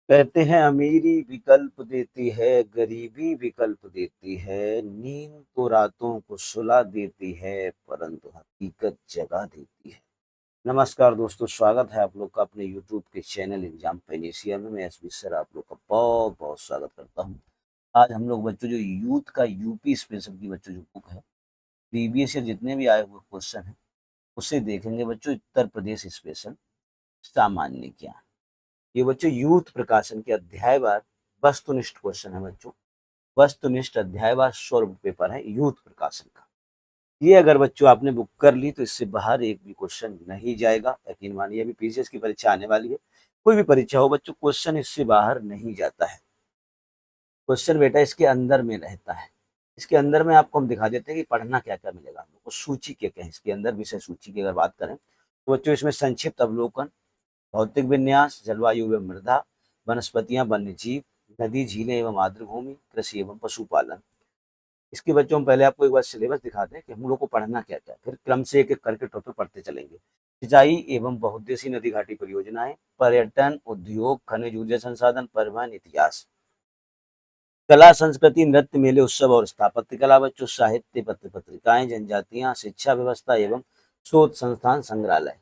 कहते हैं अमीरी विकल्प देती है, गरीबी विकल्प देती है, नींद तो रातों को सुला देती है, परंतु हकीकत जगा देती है। नमस्कार दोस्तों, स्वागत है आप लोग का अपने यूट्यूब के चैनल एग्जाम पेनिसिया में। मैं एसबी सर आप लोग का बहुत बहुत स्वागत करता हूँ। आज हम लोग बच्चों जो यूथ का यूपी स्पेशल की बच्चों जो बुक है, प्रीवियस ईयर जितने भी आए हुए क्वेश्चन हैं उसे देखेंगे बच्चों। उत्तर प्रदेश स्पेशल सामान्य ज्ञान, ये बच्चों यूथ प्रकाशन के अध्यायवार वस्तुनिष्ठ क्वेश्चन है बच्चों। वस्तुनिष्ठ अध्यायवार 100 पेपर है यूथ प्रकाशन का। ये अगर बच्चों आपने बुक कर ली तो इससे बाहर एक भी क्वेश्चन नहीं जाएगा। यकीन मानिए, अभी पीसीएस की परीक्षा आने वाली है, कोई भी परीक्षा हो बच्चों, क्वेश्चन इससे बाहर नहीं जाता है। क्वेश्चन बेटा इसके अंदर में रहता है। इसके अंदर में आपको हम दिखा देते हैं कि पढ़ना क्या क्या मिलेगा हम लोग को। सूची क्या क्या है इसके अंदर, विषय सूची की अगर बात करें तो बच्चों इसमें संक्षिप्त अवलोकन, भौतिक विन्यास, जलवायु एवं मृदा, वनस्पतियां, वन्य जीव, नदी, झीलें एवं आर्द्रभूमि, कृषि एवं पशुपालन। इसके बच्चों हम पहले आपको एक बार सिलेबस दिखाते हैं कि हम लोग को पढ़ना क्या क्या है, फिर क्रम से एक एक करके टॉपिक पढ़ते चलेंगे। सिंचाई एवं बहुउद्देशीय नदी घाटी परियोजनाएं, पर्यटन, उद्योग, खनिज ऊर्जा संसाधन, परिवहन, इतिहास, कला संस्कृति, नृत्य, मेले, उत्सव और स्थापत्य कला बच्चों, साहित्य, पत्र पत्रिकाएं, जनजातियां, शिक्षा व्यवस्था एवं शोध संस्थान, संग्रहालय।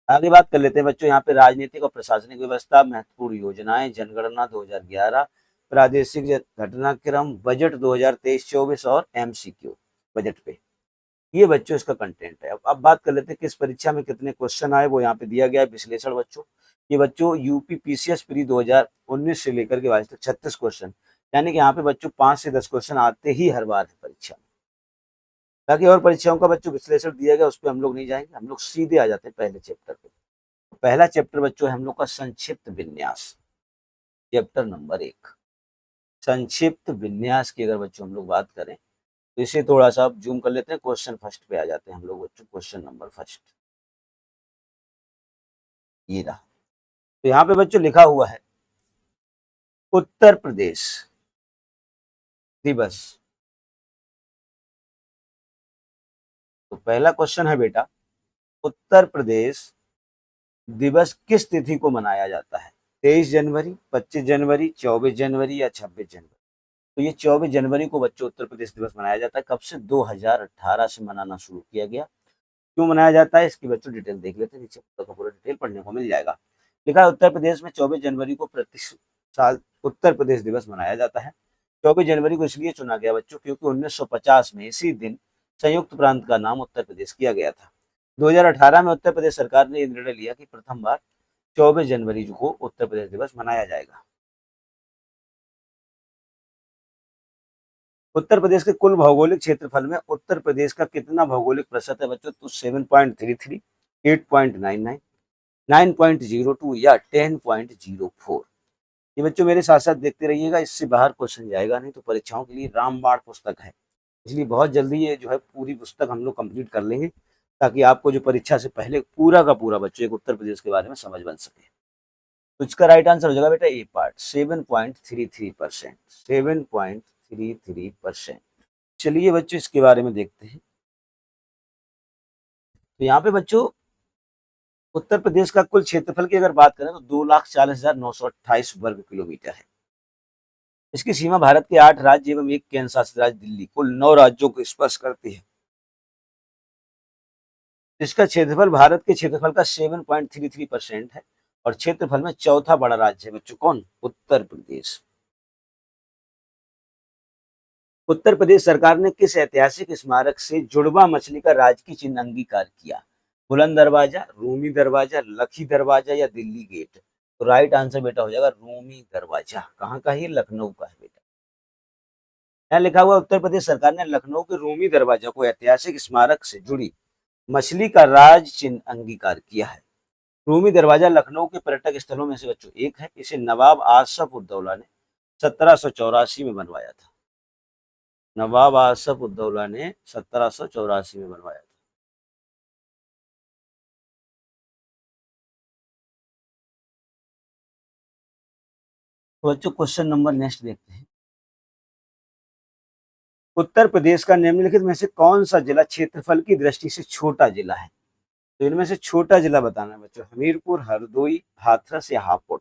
आगे बात कर लेते हैं बच्चों, यहाँ पे राजनीतिक और प्रशासनिक व्यवस्था, महत्वपूर्ण योजनाएं, जनगणना 2011, प्रादेशिक घटनाक्रम, बजट 2023-24 और एमसीक्यू बजट पे। ये बच्चों इसका कंटेंट है। अब बात कर लेते हैं किस परीक्षा में कितने क्वेश्चन आए, वो यहाँ पे दिया गया है विश्लेषण बच्चों। ये बच्चों यूपी पीसीएस प्री 2019 से लेकर के आज तक 36 क्वेश्चन, यानी कि यहाँ पे बच्चों 5 से 10 क्वेश्चन आते ही हर बार है परीक्षा में। बाकी और परीक्षाओं का बच्चों विश्लेषण दिया गया, उस पर हम लोग नहीं जाएंगे, हम लोग सीधे आ जाते हैं पहले चैप्टर पे। पहला चैप्टर बच्चों है हम लोग का संक्षिप्त विन्यास। चैप्टर नंबर 1 संक्षिप्त विन्यास की अगर बच्चों हम लोग बात करें तो इसे थोड़ा सा जूम कर लेते हैं, क्वेश्चन फर्स्ट पे आ जाते हैं हम लोग बच्चों। क्वेश्चन नंबर फर्स्ट ये रहा। तो यहाँ पे बच्चों लिखा हुआ है उत्तर प्रदेश दिवस। तो पहला क्वेश्चन है बेटा, उत्तर प्रदेश दिवस किस तिथि को मनाया जाता है? 23 जनवरी, 25 जनवरी, 24 जनवरी या 26 जनवरी? तो ये 24 जनवरी को बच्चों उत्तर प्रदेश दिवस मनाया जाता है। कब से? 2018 से मनाना शुरू किया गया। क्यों मनाया जाता है इसकी बच्चों डिटेल देख लेते हैं, नीचे पूरा का पूरा डिटेल पढ़ने को मिल जाएगा। लिखा है उत्तर प्रदेश में 24 जनवरी को प्रति साल उत्तर प्रदेश दिवस मनाया जाता है। 24 जनवरी को इसलिए चुना गया बच्चों क्योंकि 1950 में इसी दिन संयुक्त प्रांत का नाम उत्तर प्रदेश किया गया था। 2018 में उत्तर प्रदेश सरकार ने निर्णय लिया कि प्रथम बार 24 जनवरी को उत्तर प्रदेश दिवस मनाया जाएगा। उत्तर प्रदेश के कुल भौगोलिक क्षेत्रफल में उत्तर प्रदेश का कितना भौगोलिक प्रतिशत है बच्चों? तो 7.33, 8.99, 9.02 या 10.04। ये बच्चों मेरे साथ साथ देखते रहिएगा, इससे बाहर क्वेश्चन जाएगा नहीं। तो परीक्षाओं के लिए रामबाण पुस्तक है, इसलिए बहुत जल्दी ये जो है पूरी पुस्तक हम लोग कंप्लीट कर लेंगे, ताकि आपको जो परीक्षा से पहले पूरा का पूरा बच्चों एक उत्तर प्रदेश के बारे में समझ बन सके। तो इसका राइट आंसर हो जाएगा बेटा ए पार्ट, 7.33%, 7.33%। चलिए बच्चों इसके बारे में देखते हैं। तो यहाँ पे बच्चों उत्तर प्रदेश का कुल क्षेत्रफल की अगर बात करें तो 2,40,928 वर्ग किलोमीटर है। इसकी सीमा भारत के 8 राज्य एवं एक केंद्र शासित राज्य दिल्ली, कुल 9 राज्यों को स्पर्श करती है। इसका क्षेत्रफल भारत के क्षेत्रफल का 7.33% है और क्षेत्रफल में चौथा बड़ा राज्य है बच्चों। कौन? उत्तर प्रदेश। उत्तर प्रदेश सरकार ने किस ऐतिहासिक स्मारक से जुड़वा मछली का राजकीय चिन्ह अंगीकार किया? बुलंद दरवाजा, रूमी दरवाजा, लखी दरवाजा या दिल्ली गेट? तो राइट आंसर बेटा हो जाएगा रूमी दरवाजा। कहाँ का है? लखनऊ का है बेटा। यहाँ लिखा हुआ उत्तर प्रदेश सरकार ने लखनऊ के रूमी दरवाजा को ऐतिहासिक स्मारक से जुड़ी मछली का राज चिन्ह अंगीकार किया है। रूमी दरवाजा लखनऊ के पर्यटक स्थलों में से बच्चों एक है। इसे नवाब आसफ उद्दौला ने 1784 में बनवाया था। नवाब आसफ उद्दौला ने 1784 में बनवाया था। तो बच्चों क्वेश्चन नंबर नेक्स्ट देखते हैं। उत्तर प्रदेश का निम्नलिखित में से कौन सा जिला क्षेत्रफल की दृष्टि से छोटा जिला है? तो इनमें से छोटा जिला बताना है बच्चों। हमीरपुर, हरदोई, हाथरस या हापुड़?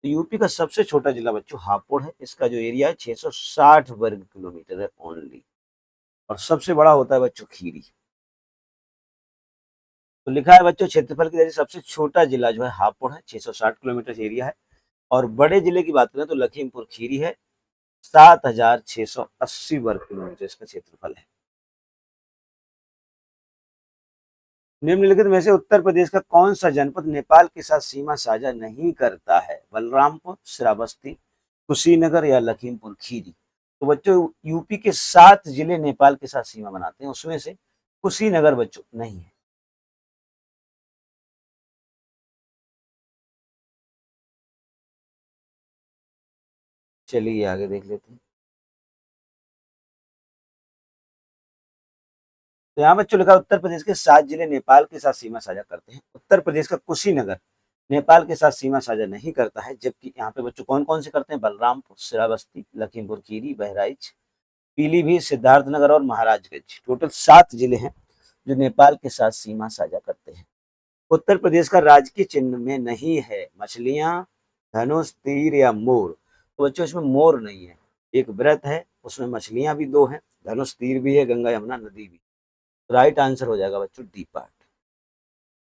तो यूपी का सबसे छोटा जिला बच्चों हापुड़ है। इसका जो एरिया है 660 वर्ग किलोमीटर है ओनली। और सबसे बड़ा होता है बच्चों खीरी। तो लिखा है बच्चों क्षेत्रफल की दृष्टि से सबसे छोटा जिला जो है हापुड़ है, 660 किलोमीटर एरिया है। और बड़े जिले की बात करें तो लखीमपुर खीरी है, 7680 वर्ग किलोमीटर इसका क्षेत्रफल है। निम्नलिखित में से उत्तर प्रदेश का कौन सा जनपद नेपाल के साथ सीमा साझा नहीं करता है? बलरामपुर, श्रावस्ती, कुशीनगर या लखीमपुर खीरी। तो बच्चों यूपी के 7 जिले नेपाल के साथ सीमा बनाते हैं, उसमें से कुशीनगर बच्चों नहीं है। चलिए आगे देख लेते हैं। तो यहाँ बच्चों लिखा उत्तर प्रदेश के 7 जिले नेपाल के साथ सीमा साझा करते हैं। उत्तर प्रदेश का कुशीनगर नेपाल के साथ सीमा साझा नहीं करता है, जबकि यहाँ पे बच्चों कौन कौन से करते हैं? बलरामपुर, श्रावस्ती, लखीमपुर खीरी, बहराइच, पीलीभीत, सिद्धार्थनगर और महाराजगंज। टोटल 7 जिले हैं जो नेपाल के साथ सीमा साझा करते हैं। उत्तर प्रदेश का राजकीय चिन्ह में नहीं है मछलियां, धनुष, तीर या मोर। तो बच्चों इसमें मोर नहीं है। एक व्रत है, उसमें मछलियां भी 2 हैं, धनुष तीर भी है, गंगा यमुना नदी भी। राइट आंसर हो जाएगा बच्चों डी पार्ट।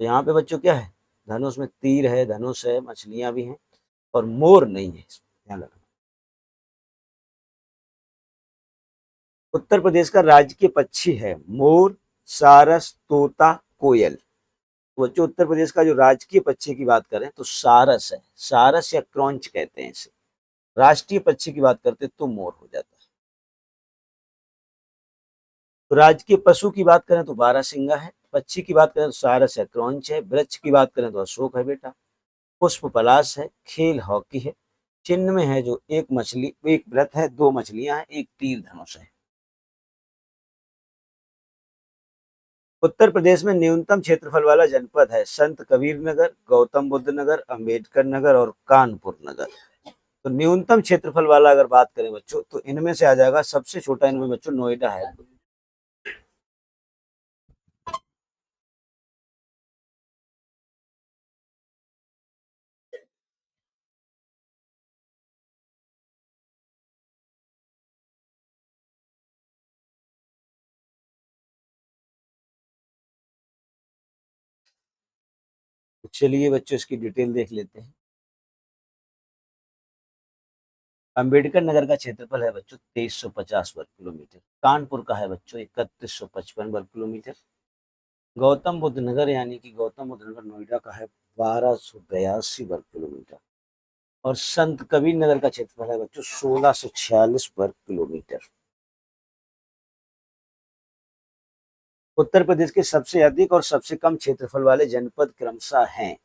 तो यहाँ पे बच्चों क्या है? धनुष में तीर है, धनुष है, मछलियां भी हैं और मोर नहीं है, ध्यान रखना। उत्तर प्रदेश का राजकीय पक्षी है मोर, सारस, तोता, कोयल। तो बच्चों उत्तर प्रदेश का जो राजकीय पक्षी की बात करें तो सारस है। सारस या क्रॉन्च कहते हैं इसे। राष्ट्रीय पक्षी की बात करते तो मोर हो जाता है। तो राजकीय पशु की बात करें तो बारहसिंगा है। पक्षी की बात करें तो सारस है, क्रॉन्च है। वृक्ष की बात करें तो अशोक है बेटा। पुष्प पलाश है। खेल हॉकी है। चिन्ह में है जो एक मछली, एक व्रत है, 2 मछलियां हैं, एक तीर धनुष है। उत्तर प्रदेश में न्यूनतम क्षेत्रफल वाला जनपद है संत कबीर नगर, गौतम बुद्ध नगर, अंबेडकर नगर और कानपुर नगर। तो न्यूनतम क्षेत्रफल वाला अगर बात करें बच्चों तो इनमें से आ जाएगा सबसे छोटा, इनमें बच्चों नोएडा है। तो चलिए बच्चों इसकी डिटेल देख लेते हैं। अंबेडकर नगर का क्षेत्रफल है बच्चों 2350 वर्ग किलोमीटर। कानपुर का है बच्चों 3155 वर्ग किलोमीटर। गौतम बुद्ध नगर यानी कि गौतम बुद्ध नगर नोएडा का है 1282 वर्ग किलोमीटर। और संत कबीर नगर का क्षेत्रफल है बच्चों 1646 वर्ग किलोमीटर। उत्तर प्रदेश के सबसे अधिक और सबसे कम क्षेत्रफल वाले जनपद क्रमशः हैं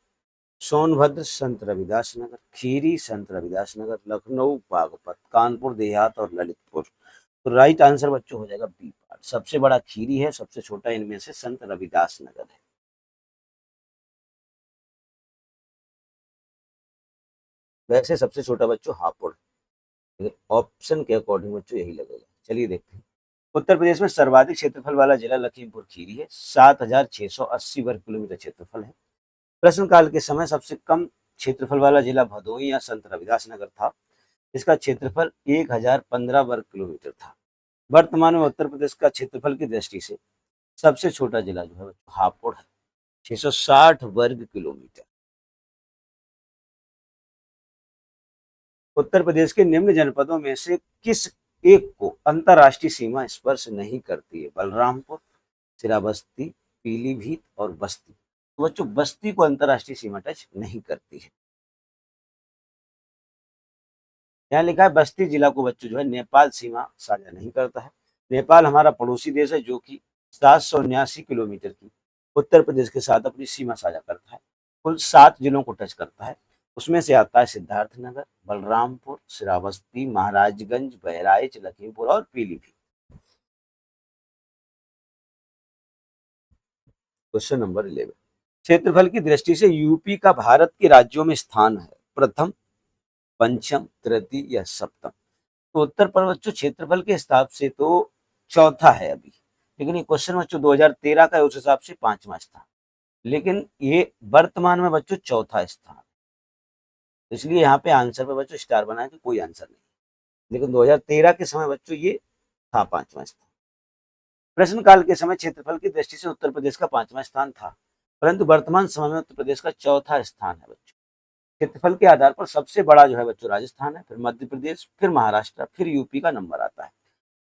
सोनभद्र, संत रविदास नगर, खीरी, संत रविदास नगर, लखनऊ, बागपत, कानपुर देहात और ललितपुर। तो राइट आंसर बच्चों हो जाएगा बी पार्ट। सबसे बड़ा खीरी है, सबसे छोटा इनमें से संत रविदास नगर है। वैसे सबसे छोटा बच्चों हापुड़, लेकिन ऑप्शन के अकॉर्डिंग बच्चों यही लगेगा। चलिए देखते हैं। उत्तर प्रदेश में सर्वाधिक क्षेत्रफल वाला जिला लखीमपुर खीरी है, 7680 वर्ग किलोमीटर क्षेत्रफल है। प्रश्न काल के समय सबसे कम क्षेत्रफल वाला जिला भदोही या संत रविदास नगर था। इसका क्षेत्रफल 1015 वर्ग किलोमीटर था। वर्तमान में उत्तर प्रदेश का क्षेत्रफल की दृष्टि से सबसे छोटा जिला जो है हापुड़ है, 660 वर्ग किलोमीटर। उत्तर प्रदेश के निम्न जनपदों में से किस एक को अंतरराष्ट्रीय सीमा स्पर्श नहीं करती है? बलरामपुर, श्रावस्ती, पीलीभीत और बस्ती। तो बच्चों बस्ती को अंतरराष्ट्रीय सीमा टच नहीं करती है। यहाँ लिखा है बस्ती जिला को बच्चों जो है नेपाल सीमा साझा नहीं करता है। नेपाल हमारा पड़ोसी देश है जो कि 779 किलोमीटर की उत्तर प्रदेश के साथ अपनी सीमा साझा करता है। कुल 7 जिलों को टच करता है। उसमें से आता है सिद्धार्थनगर, बलरामपुर, श्रावस्ती, महाराजगंज, बहराइच, लखीमपुर और पीलीभीत। Question number 11। क्षेत्रफल की दृष्टि से यूपी का भारत के राज्यों में स्थान है प्रथम, पंचम, तृतीय या सप्तम। तो उत्तर पर बच्चों क्षेत्रफल के हिसाब से तो चौथा है अभी, लेकिन ये क्वेश्चन बच्चों 2013 का है, उस हिसाब से 5वां स्थान। लेकिन ये वर्तमान में बच्चों चौथा स्थान। इसलिए यहाँ पे आंसर पे बच्चों स्टार बनाया कि कोई आंसर नहीं। लेकिन 2013 के समय बच्चों ये था 5वां स्थान। प्रश्नकाल के समय क्षेत्रफल की दृष्टि से उत्तर प्रदेश का 5वां स्थान था, परंतु वर्तमान समय में उत्तर प्रदेश का 4था स्थान है बच्चों। क्षेत्रफल के आधार पर सबसे बड़ा जो है बच्चों राजस्थान है, फिर मध्य प्रदेश, फिर महाराष्ट्र, फिर यूपी का नंबर आता है,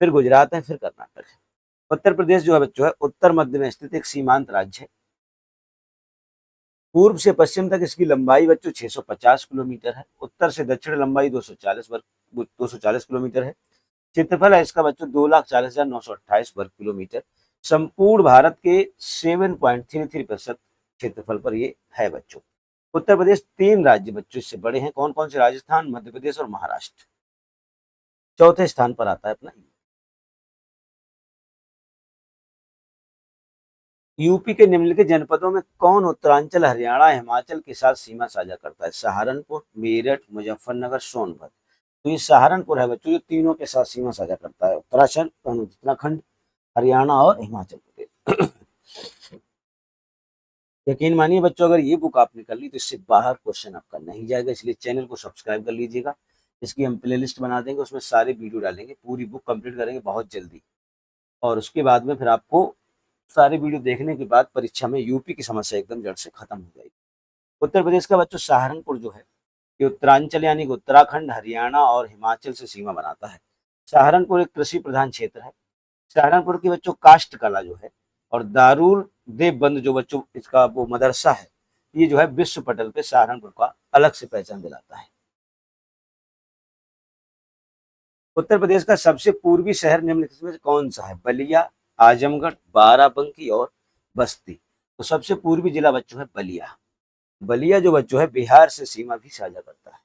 फिर गुजरात है, फिर कर्नाटक है। उत्तर प्रदेश जो है बच्चों है उत्तर मध्य में स्थित एक सीमांत राज्य है। पूर्व से पश्चिम तक इसकी लंबाई बच्चों 650 किलोमीटर है। उत्तर से दक्षिण लंबाई 240 किलोमीटर है। क्षेत्रफल है इसका बच्चों 2,40,928 वर्ग किलोमीटर। संपूर्ण भारत के 7.33% क्षेत्रफल पर ये है बच्चों। उत्तर प्रदेश 3 राज्य बच्चों इससे बड़े हैं। कौन कौन से? राजस्थान, मध्य प्रदेश और महाराष्ट्र। चौथे स्थान पर आता है अपना। यूपी के निम्नलिखित जनपदों में कौन उत्तरांचल, हरियाणा, हिमाचल के साथ सीमा साझा करता है? सहारनपुर, मेरठ, मुजफ्फरनगर, सोनभद्र। तो ये सहारनपुर है बच्चों जो तीनों के साथ सीमा साझा करता है, उत्तराखंड, हरियाणा और हिमाचल प्रदेश। यकीन मानिए बच्चों, अगर ये बुक आपने कर ली तो इससे बाहर क्वेश्चन आपका नहीं जाएगा, इसलिए चैनल को सब्सक्राइब कर लीजिएगा। इसकी हम प्लेलिस्ट बना देंगे, उसमें सारे वीडियो डालेंगे, पूरी बुक कंप्लीट करेंगे बहुत जल्दी। और उसके बाद में फिर आपको सारे वीडियो देखने के बाद परीक्षा में यूपी की समस्या एकदम जड़ से खत्म हो जाएगी। उत्तर प्रदेश का बच्चों सहारनपुर जो है ये उत्तरांचल यानी कि उत्तराखंड, हरियाणा और हिमाचल से सीमा बनाता है। सहारनपुर एक कृषि प्रधान क्षेत्र है। सहारनपुर की बच्चों काष्ठ कला जो है और दारूल देवबंद जो बच्चों इसका वो मदरसा है, ये जो है विश्व पटल पे सहारनपुर का अलग से पहचान दिलाता है। उत्तर प्रदेश का सबसे पूर्वी शहर निम्नलिखित में से कौन सा है? बलिया, आजमगढ़, बाराबंकी और बस्ती। तो सबसे पूर्वी जिला बच्चों है बलिया। बलिया जो बच्चों है बिहार से सीमा भी साझा करता है।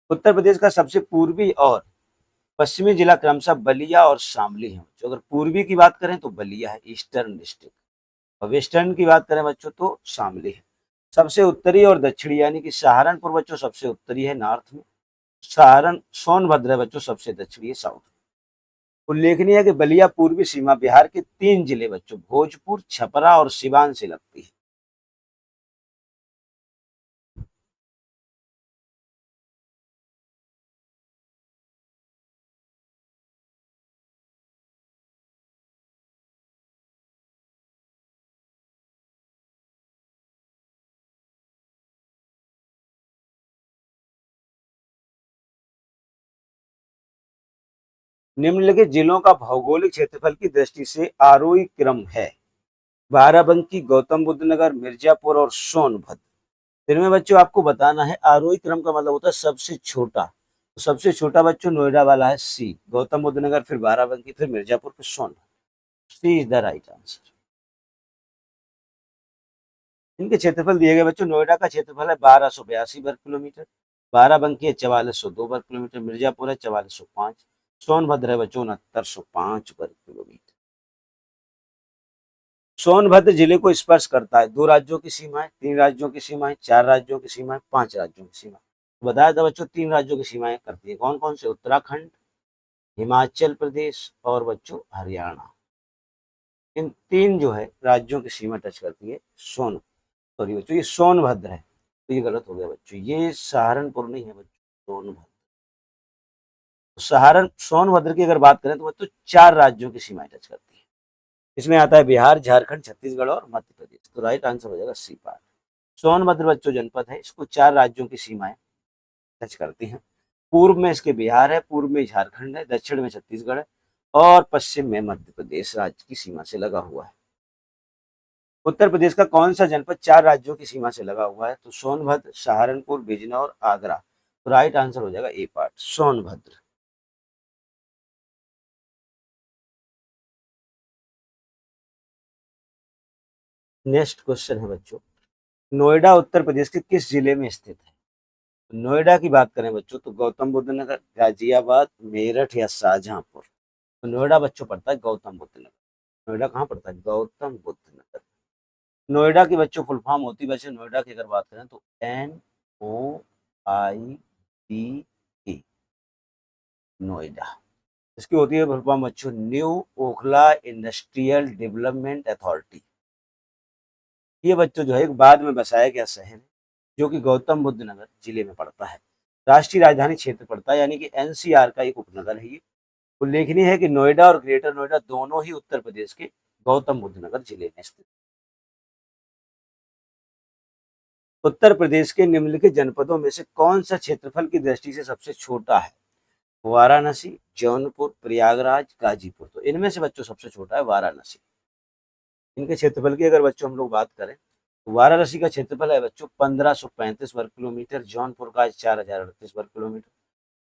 उत्तर प्रदेश का सबसे पूर्वी और पश्चिमी जिला क्रमशः बलिया और शामली है। जो अगर पूर्वी की बात करें तो बलिया है, ईस्टर्न डिस्ट्रिक्ट, और वेस्टर्न की बात करें बच्चों तो शामली है। सबसे उत्तरी और दक्षिणी यानी कि सहारनपुर बच्चों सबसे उत्तरी है नॉर्थ में, सोनभद्र है बच्चों सबसे दक्षिणी है साउथ में। उल्लेखनीय है कि बलिया पूर्वी सीमा बिहार के 3 जिले बच्चों भोजपुर, छपरा और सिवान से लगती है। निम्नलिखित जिलों का भौगोलिक क्षेत्रफल की दृष्टि से आरोही क्रम है: बाराबंकी, गौतम बुद्ध नगर, मिर्जापुर और सोनभद्र। इनमें बच्चों आपको बताना है आरोही क्रम का मतलब होता है सबसे छोटा। तो सबसे छोटा बच्चों नोएडा वाला है सी, गौतम बुद्ध नगर, फिर बाराबंकी, फिर मिर्जापुर, फिर सोनभद्र। सी इज द राइट आंसर। इनके क्षेत्रफल दिए गए बच्चों। नोएडा का क्षेत्रफल है 1282 वर्ग किलोमीटर, बाराबंकी है 4402 वर्ग किलोमीटर, मिर्जापुर है 4405, सोनभद्र है बच्चों 6905 वर्ग किलोमीटर। सोनभद्र जिले को स्पर्श करता है 2 राज्यों की सीमाएं, 3 राज्यों की सीमाएं, 4 राज्यों की सीमाएं, 5 राज्यों की सीमा। बताया था बच्चों 3 राज्यों की सीमाएं करती है। कौन कौन से? उत्तराखंड, हिमाचल प्रदेश और बच्चों हरियाणा। इन 3 जो है राज्यों की सीमा टच करती है सॉरी बच्चों ये सोनभद्र है, तो ये गलत हो गया बच्चों, ये सहारनपुर नहीं है बच्चों, सोनभद्र। सोनभद्र की अगर बात करें तो बच्चों 4 राज्यों की सीमाएं टच करती है। इसमें आता है बिहार, झारखंड, छत्तीसगढ़ और मध्य प्रदेश। तो राइट आंसर हो जाएगा सी पार्ट। सोनभद्र बच्चों जनपद है, इसको 4 राज्यों की सीमाएं टच करती हैं। पूर्व में इसके बिहार है, पूर्व में झारखंड है, दक्षिण में छत्तीसगढ़ है और पश्चिम में मध्य प्रदेश राज्य की सीमा से लगा हुआ है। उत्तर प्रदेश का कौन सा जनपद 4 राज्यों की सीमा से लगा हुआ है? तो सोनभद्र, सहारनपुर, बिजनौर, आगरा। तो राइट आंसर हो जाएगा ए पार्ट, सोनभद्र। नेक्स्ट क्वेश्चन है बच्चों, नोएडा उत्तर प्रदेश के किस जिले में स्थित है? नोएडा की बात करें बच्चों तो गौतम बुद्ध नगर, गाजियाबाद, मेरठ या शाहजहांपुर। तो नोएडा बच्चों पड़ता है गौतम बुद्ध नगर। नोएडा कहाँ पड़ता है? गौतम बुद्ध नगर। नोएडा की बच्चों फुल फॉर्म होती है, वैसे नोएडा की अगर बात करें तो NOIDA, नोएडा। इसकी होती है फुल फॉर्म बच्चों new Okhla industrial development authority. ये बच्चों जो है बाद में बसाया गया शहर है। जो कि गौतम बुद्ध नगर जिले में पड़ता है। राष्ट्रीय राजधानी क्षेत्र पड़ता है, यानी कि एनसीआर का एक उपनगर है ये। उल्लेखनीय है कि नोएडा और ग्रेटर नोएडा दोनों ही उत्तर प्रदेश के गौतम बुद्ध नगर जिले में स्थित। उत्तर प्रदेश के निम्नलिखित जनपदों में से कौन सा क्षेत्रफल की दृष्टि से सबसे छोटा है? वाराणसी, जौनपुर, प्रयागराज, गाजीपुर। तो इनमें से बच्चों सबसे छोटा है वाराणसी। इनके क्षेत्रफल की अगर बच्चों हम लोग बात करें तो वाराणसी का क्षेत्रफल है बच्चों 1535 वर्ग किलोमीटर, जौनपुर का 4038 वर्ग किलोमीटर,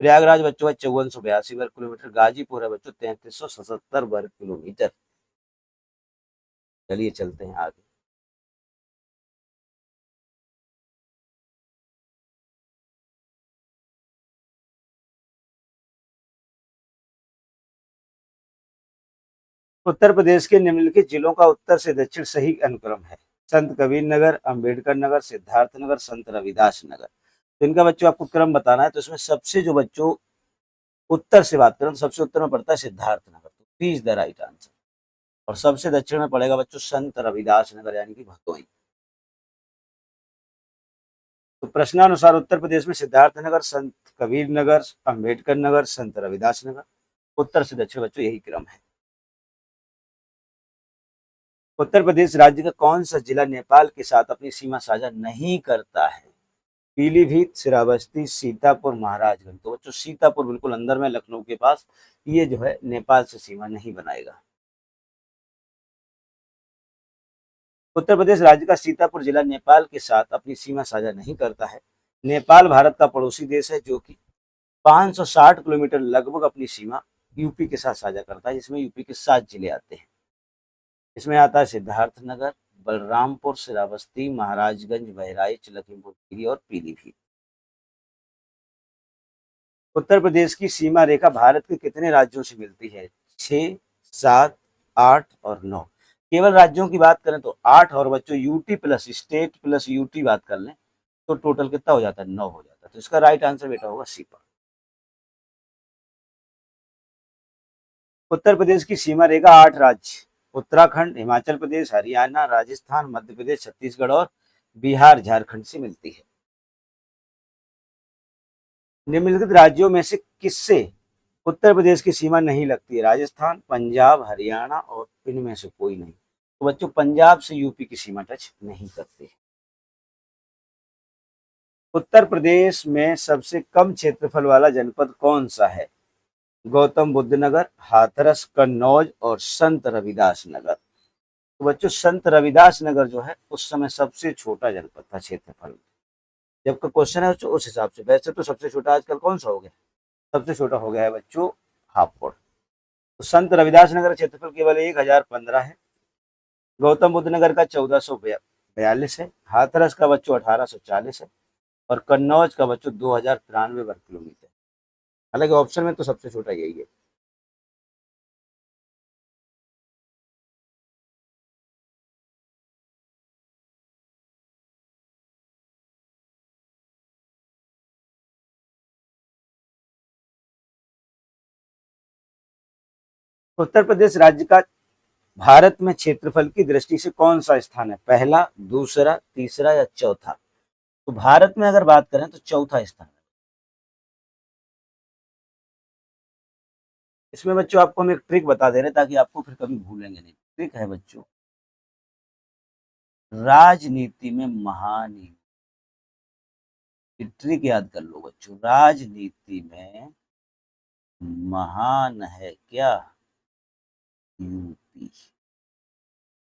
प्रयागराज बच्चों है 5482 वर्ग किलोमीटर, गाजीपुर है बच्चों 3377 वर्ग किलोमीटर। चलिए चलते हैं आगे। उत्तर प्रदेश के निम्नलिखित जिलों का उत्तर से दक्षिण सही अनुक्रम है? संत कबीर नगर, अंबेडकर नगर, सिद्धार्थ नगर, संत रविदास नगर। तो इनका बच्चों आपको क्रम बताना है। तो इसमें सबसे जो बच्चों उत्तर से बात करें तो सबसे उत्तर में पड़ता है सिद्धार्थ नगर, तो B is the right answer. और सबसे दक्षिण में पड़ेगा बच्चों संत रविदास नगर, यानी कि भदोही। तो प्रश्नानुसार उत्तर प्रदेश में सिद्धार्थ नगर, संत कबीर नगर, अंबेडकर नगर, संत रविदास नगर, उत्तर से दक्षिण बच्चों यही क्रम है। उत्तर प्रदेश राज्य का कौन सा जिला नेपाल के साथ अपनी सीमा साझा नहीं करता है? पीलीभीत, श्रावस्ती, सीतापुर, महाराजगंज। तो बच्चों सीतापुर बिल्कुल अंदर में लखनऊ के पास, ये जो है नेपाल से सीमा नहीं बनाएगा। उत्तर प्रदेश राज्य का सीतापुर जिला नेपाल के साथ अपनी सीमा साझा नहीं करता है। नेपाल भारत का पड़ोसी देश है जो कि 560 किलोमीटर लगभग अपनी सीमा यूपी के साथ साझा करता है, जिसमें यूपी के 7 जिले आते हैं। इसमें आता है सिद्धार्थनगर, बलरामपुर, श्रावस्ती, महाराजगंज, बहराइच, लखीमपुर खीरी और पीलीभीत। उत्तर प्रदेश की सीमा रेखा भारत के कितने राज्यों से मिलती है? 6, 7, 8 और 9। केवल राज्यों की बात करें तो 8, और बच्चों UT plus state plus UT बात कर लें तो टोटल कितना हो जाता है? 9 हो जाता है। तो इसका राइट आंसर बेटा होगा सी पर। उत्तर प्रदेश की सीमा रेखा 8 राज्य उत्तराखंड, हिमाचल प्रदेश, हरियाणा, राजस्थान, मध्य प्रदेश, छत्तीसगढ़ और बिहार झारखंड से मिलती है। निम्नलिखित राज्यों में से किससे उत्तर प्रदेश की सीमा नहीं लगती है? राजस्थान, पंजाब, हरियाणा और इनमें से कोई नहीं। तो बच्चों पंजाब से यूपी की सीमा टच नहीं करते। उत्तर प्रदेश में सबसे कम क्षेत्रफल वाला जनपद कौन सा है? गौतम बुद्ध नगर, हाथरस, कन्नौज और संत रविदास नगर। तो बच्चों संत रविदास नगर जो है उस समय सबसे छोटा जनपद था क्षेत्रफल में। जबकि क्वेश्चन है उस हिसाब से, वैसे तो सबसे छोटा आजकल कौन सा हो गया? सबसे छोटा हो गया है बच्चों हापुड़। तो संत रविदास नगर क्षेत्रफल केवल 1015 है। गौतम बुद्ध नगर का 1442 है। हाथरस का बच्चों 1840 है। और कन्नौज का बच्चों 2093 वर्ग किलोमीटर। हालांकि ऑप्शन में तो सबसे छोटा यही है। उत्तर प्रदेश राज्य का भारत में क्षेत्रफल की दृष्टि से कौन सा स्थान है? पहला, दूसरा, तीसरा या चौथा? तो भारत में अगर बात करें तो चौथा स्थान है। इसमें बच्चों आपको हम एक ट्रिक बता दे रहे हैं ताकि आपको फिर कभी भूलेंगे नहीं। ट्रिक है बच्चों, राजनीति में महान, ट्रिक याद कर लो बच्चों, राजनीति में महान है क्या? यूपी।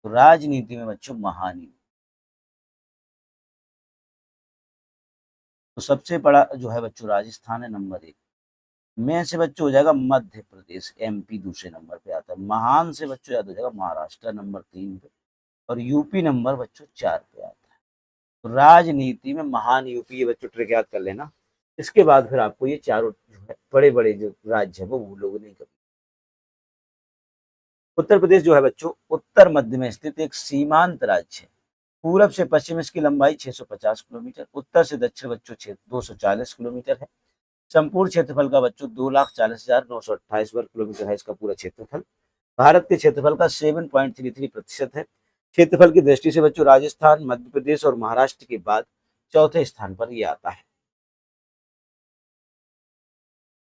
तो राजनीति में बच्चों महान यूपी। तो सबसे बड़ा जो है बच्चों राजस्थान है नंबर 1 में, से बच्चों हो जाएगा मध्य प्रदेश, एमपी दूसरे नंबर पे आता है। महान से बच्चों याद हो जाएगा महाराष्ट्र नंबर 3 पे, और यूपी नंबर बच्चों 4 पे आता है। तो राजनीति में महान यूपी, ये बच्चों ट्रिक याद कर लेना। इसके बाद फिर आपको ये चारों जो है बड़े बड़े जो राज्य है वो भूलोगे नहीं कभी। उत्तर प्रदेश जो है बच्चों उत्तर मध्य में स्थित एक सीमांत राज्य है। पूरब से पश्चिम इसकी लंबाई 650 किलोमीटर, उत्तर से दक्षिण बच्चों 240 किलोमीटर है। संपूर्ण क्षेत्रफल का बच्चों 2,40,928 वर्ग किलोमीटर है इसका पूरा क्षेत्रफल। भारत के क्षेत्रफल का 7.33% है। क्षेत्रफल की दृष्टि से बच्चों राजस्थान, मध्य प्रदेश और महाराष्ट्र के बाद चौथे स्थान पर ये आता है।